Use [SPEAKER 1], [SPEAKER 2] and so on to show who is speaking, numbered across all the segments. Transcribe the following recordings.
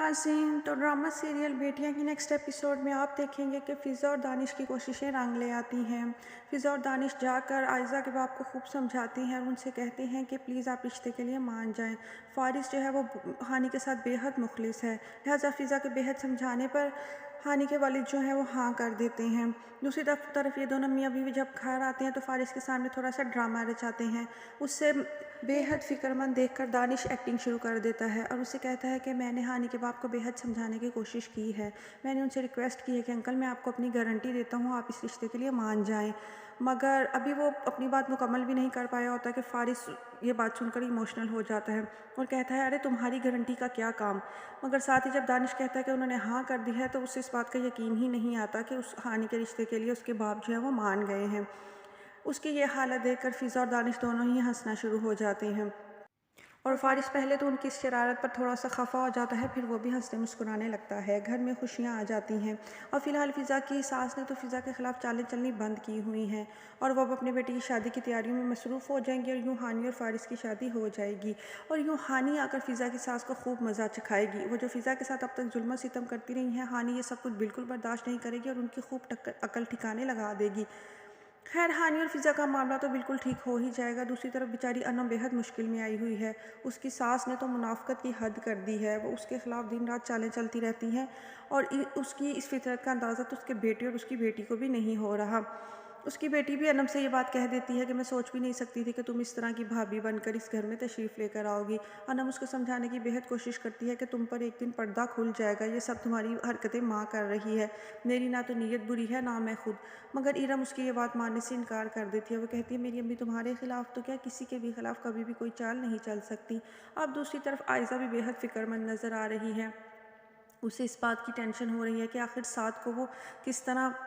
[SPEAKER 1] नाज़रीन, तो drama serial बेटियां की नेक्स्ट एपिसोड में आप देखेंगे कि फ़िज़ा और दानिश की कोशिशें रंग ले आती हैं। फ़िज़ा और दानिश जाकर आयज़ा के बाप को खूब समझाती हैं और उनसे कहती हैं कि प्लीज़ आप रिश्ते के लिए मान जाएं। फ़ारिस जो है वो हानि के साथ बेहद मुखलिस है, लिहाजा फ़िज़ा के बेहद समझाने पर हानि के वालिद जो हैं वो हाँ कर देते हैं। दूसरी तरफ ये दोनों मियाँ बीवी जब घर आते हैं तो फ़ारिस के सामने थोड़ा सा ड्रामा रचाते हैं। उससे बेहद फ़िक्रमंद देखकर दानिश एक्टिंग शुरू कर देता है और उससे कहता है कि मैंने हानि के बाप को बेहद समझाने की कोशिश की है। मैंने उनसे रिक्वेस्ट की है कि अंकल, मैं आपको अपनी गारंटी देता हूँ, आप इस रिश्ते के लिए मान जाएं। मगर अभी वो अपनी बात मुकम्मल भी नहीं कर पाया होता कि फ़ारिस ये बात सुनकर इमोशनल हो जाता है और कहता है, अरे तुम्हारी गारंटी का क्या काम। मगर साथ ही जब दानिश कहता है कि उन्होंने हाँ कर दी है तो उससे इस बात का यकीन ही नहीं आता कि उस हानि के रिश्ते के लिए उसके बाप जो है वो मान गए हैं। उसकी ये हालत देखकर फ़िज़ा और दानिश दोनों ही हंसना शुरू हो जाते हैं और फ़ारिस पहले तो उनकी इस शरारत पर थोड़ा सा खफा हो जाता है, फिर वो भी हंसते मुस्कुराने लगता है। घर में खुशियाँ आ जाती हैं और फ़िलहाल फ़िज़ा की सास ने तो फ़िज़ा के ख़िलाफ़ चालें चलनी बंद की हुई हैं और वो अब अपने बेटे की शादी की तैयारियों में मसरूफ़ हो जाएंगी और यूँ हानि और फ़ारिस की शादी हो जाएगी और यूँ हानि आकर फ़िज़ा की सास को खूब मज़ा चखाएगी। वो जो फ़िज़ा के साथ अब तक जुल्म सितम करती रही हैं, हानि ये सब कुछ बिल्कुल बर्दाश्त नहीं करेगी और उनकी खूब अकल ठिकाने लगा देगी। खैर, हानि और फ़िज़ा का मामला तो बिल्कुल ठीक हो ही जाएगा। दूसरी तरफ बेचारी अनम बेहद मुश्किल में आई हुई है। उसकी सास ने तो मुनाफ़िक़त की हद कर दी है। वो उसके ख़िलाफ़ दिन रात चालें चलती रहती हैं और उसकी इस फ़ितरत का अंदाज़ा तो उसके बेटे और उसकी बेटी को भी नहीं हो रहा। उसकी बेटी भी अनम से ये बात कह देती है कि मैं सोच भी नहीं सकती थी कि तुम इस तरह की भाभी बनकर इस घर में तशरीफ़ लेकर आओगी। अनम उसको समझाने की बेहद कोशिश करती है कि तुम पर एक दिन पर्दा खुल जाएगा, ये सब तुम्हारी हरकतें माँ कर रही है, मेरी ना तो नीयत बुरी है ना मैं खुद। मगर इरम उसकी ये बात मानने से इनकार कर देती है। वो कहती है, मेरी अम्मी तुम्हारे ख़िलाफ़ तो क्या किसी के भी ख़िलाफ़ कभी भी कोई चाल नहीं चल सकती। अब दूसरी तरफ आयज़ा भी बेहद फ़िक्रमंद नज़र आ रही है। उसे इस बात की टेंशन हो रही है कि आखिर साद को वो किस तरह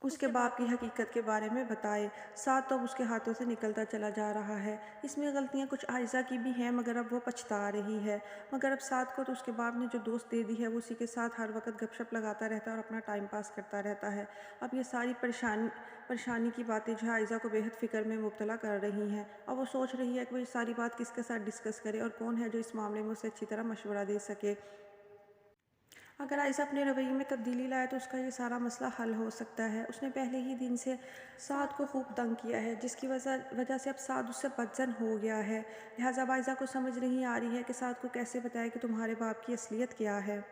[SPEAKER 1] उसके बाप की हकीकत के बारे में बताए। साथ तो अब उसके हाथों से निकलता चला जा रहा है। इसमें गलतियां कुछ आयज़ा की भी हैं, मगर अब वो पछता रही है। मगर अब साथ को तो उसके बाप ने जो दोस्त दे दी है, वो उसी के साथ हर वक्त गपशप लगाता रहता है और अपना टाइम पास करता रहता है। अब ये सारी परेशानी की बातें जो है आयज़ा को बेहद फ़िक्र में मुब्तला कर रही हैं। अब वो सोच रही है कि वो ये सारी बात किसके साथ डिस्कस करे और कौन है जो इस मामले में उसे अच्छी तरह मशवरा दे सके। अगर आयशा अपने रवैये में तब्दीली लाए तो उसका ये सारा मसला हल हो सकता है। उसने पहले ही दिन से साद को खूब तंग किया है, जिसकी वजह से अब साद उससे बदजन हो गया है। लिहाजा अब आयशा को समझ नहीं आ रही है कि साद को कैसे बताए कि तुम्हारे बाप की असलियत क्या है।